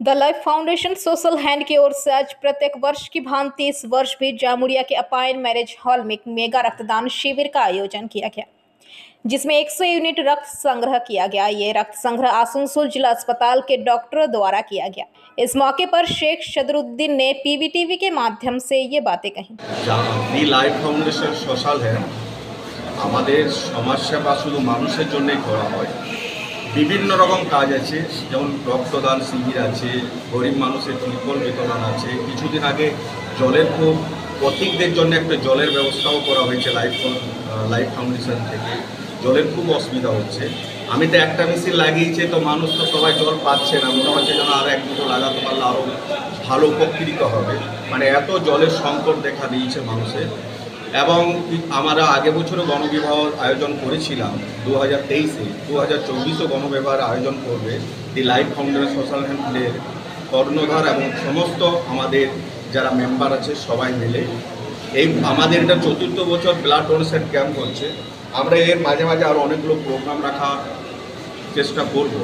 The life foundation social hand की ओर से आज प्रत्येक वर्ष की भांति इस वर्ष भी जामुड़िया के अपाइन मैरिज हॉल में एक मेगा रक्तदान शिविर का आयोजन किया गया, जिसमें 100 यूनिट रक्त संग्रह किया गया। ये रक्त संग्रह आसनसोल जिला अस्पताल के डॉक्टरों द्वारा किया गया। इस मौके पर शेख सदरुद्दीन ने पीवीटीवी के माध्यम से ये बातें कही। दी लाइफ फाउंडेशन सोशल हैंड हमारे समाज सेवा शुधु मानुषेर जोन्नोई करा हय। विभिन्न रकम काज आछे, जेमन रक्तदान शिविर आछे, गरीब मानुषेर त्रिपल वितरण आछे। किछुदिन आगे जलेर खूब पथिकदेर जोन्नो एकटा जलेर व्यवस्थाओ करा हयेछे लाइफ फाउंडेशन थेके। जलेर खूब असुविधा होच्छे। आमि तो एकटा मेशिन लागिয়েছি, तो मानुष तो सबाई जल पाচ্ছে না। মনে হচ্ছে যেন আর এক দুটো লাগাতে পারলে আরও ভালো উপকৃত হবে। মানে এত জলের সংকট দেখা দিয়েছে মানুষের। এবং আমরা আগে বছরও গণবিবাহ আয়োজন করেছিলাম 2023-এ, 2024-ও গণবিবাহের আয়োজন করবে দি লাইফ ফাউন্ডেশন সোশ্যাল হ্যান্ডের কর্ণধার এবং সমস্ত আমাদের যারা মেম্বার আছে সবাই মিলে এই আমাদের এটা ৪র্থ বছর ব্লাড ডোনেশন ক্যাম্প হচ্ছে। আমরা এর মাঝে মাঝে আরও অনেকগুলো প্রোগ্রাম রাখার চেষ্টা করব।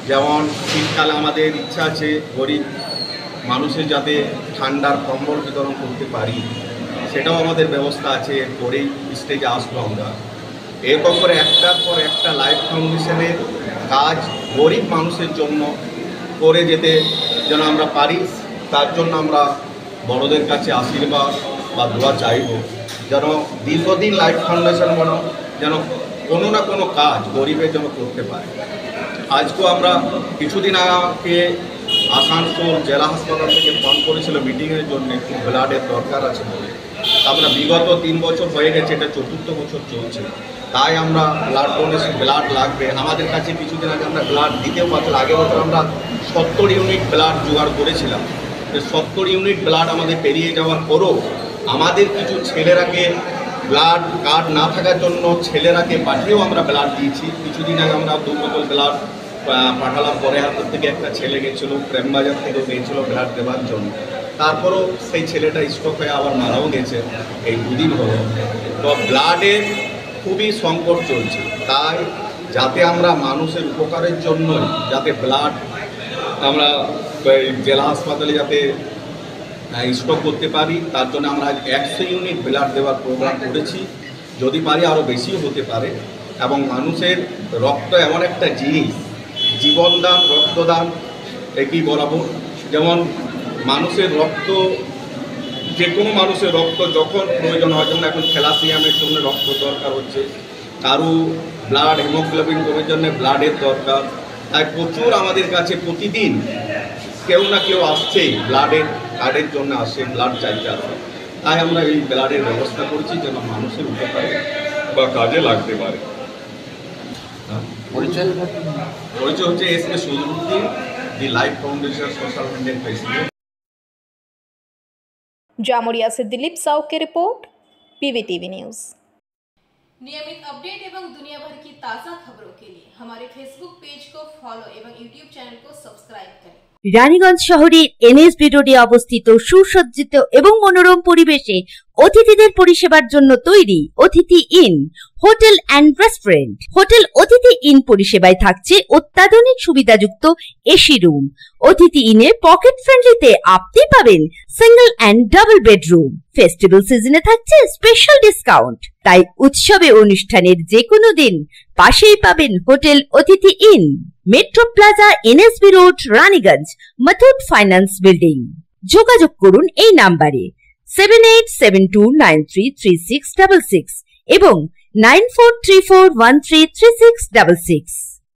যেমন শীতকালে আমাদের ইচ্ছা আছে গরিব মানুষের যাতে ঠান্ডার কম্বল বিতরণ করতে পারি, সেটাও আমাদের ব্যবস্থা আছে। এরপরেই স্টেজে আসবো আমরা। এরকম করে একটার পর একটা লাইফ ফাউন্ডেশনের কাজ গরিব মানুষের জন্য করে যেতে যেন আমরা পারি, তার জন্য আমরা বড়দের কাছে আশীর্বাদ বা দোয়া চাইব যেন দীর্ঘদিন লাইফ ফাউন্ডেশন যেন কোনো না কোনো কাজ গরিবের জন্য করতে পারে। আজকেও আমরা কিছুদিন আগে আসানসোল জেলা হাসপাতাল থেকে ফোন করেছিল মিটিংয়ের জন্য, খুব ব্লাডের দরকার আছে বলে। আমরা বিগত 3 বছর হয়ে গেছে, এটা ৪র্থ বছর চলছে। তাই আমরা ব্লাড ডোনেশন ব্লাড লাগবে আমাদের কাছে। কিছুদিন আগে আমরা ব্লাড দিতেও পারছিলাম। আগের বছর আমরা 70 ইউনিট ব্লাড জোগাড় করেছিলাম। 70 ইউনিট ব্লাড আমাদের পেরিয়ে যাওয়ার পরও আমাদের কিছু ছেলেরাকে ব্লাড কার্ড না থাকার জন্য ছেলেরাকে পাঠিয়েও আমরা ব্লাড দিয়েছি। কিছুদিন আগে আমরা 2 বোতল ব্লাড পাঠালাম। পরে হাতের থেকে একটা ছেলে গেছিলো, প্রেমবাজার থেকেও গিয়েছিলো ব্লাড দেওয়ার জন্য। তারপরও সেই ছেলেটা স্ট্রোক হয়ে আবার মারাও গেছে এই 2 দিন হলো। তো ব্লাডের খুবই সংকট চলছে। তাই যাতে আমরা মানুষের উপকারের জন্যই যাতে ব্লাড আমরা জেলা হাসপাতালে যাতে স্টক করতে পারি, তার জন্য আমরা আজ 100 ইউনিট ব্লাড দেওয়ার প্রোগ্রাম করেছি। যদি পারি আরও বেশিও হতে পারে। এবং মানুষের রক্ত এমন একটা জিনিস, জীবনদান রক্তদান একই বরাবর। যেমন মানুষের রক্ত, যে কোনো মানুষের রক্ত যখন প্রয়োজন হয়, যেমন এখন থ্যালাসিয়ামের জন্য রক্ত দরকার হচ্ছে, কারো ব্লাড হিমোগ্লোবিন কমের জন্য ব্লাডের দরকার। তাই প্রচুর আমাদের কাছে প্রতিদিন কেউ না কেউ আসছেই, ব্লাডের কার্ডের জন্য আসে, ব্লাড চাইতে আসে। তাই আমরা এই ব্লাডের ব্যবস্থা করছি যেন মানুষের উপকারে বা কাজে লাগতে পারে। পরিচয় হচ্ছে এসকে সদরুদ্দিন, দি life foundation social hand president. Jamuria से दिलीप साव की रिपोर्ट, पीवीटीवी न्यूज। नियमित अपडेट एवं दुनिया भर की ताज़ा खबरों के लिए हमारे फेसबुक पेज को फॉलो एवं यूट्यूब चैनल को सब्सक्राइब करें। রানীগঞ্জ শহরের এনএসবি রোডে অবস্থিত সুসজ্জিত এবং মনোরম পরিবেশে অতিথিদের পরিষেবার জন্য তৈরি অতিথি in hotel and restaurant. Hotel অতিথি ইন পরিষেবায় থাকছে অত্যাধুনিক সুবিধাযুক্ত এসি রুম। অতিথি ইনে পকেট ফ্রেন্ডলিতে আপনি পাবেন single and double bedroom. Festival সিজনে থাকছে স্পেশাল ডিসকাউন্ট। তাই উৎসবে অনুষ্ঠানের যে কোনো দিন পাশেই পাবেন হোটেল অতিথি in, metro plaza, NSB road, Raniganj, Muthoot finance building. যোগাযোগ করুন এই নাম্বারে 7872933666 এবং 9434133666।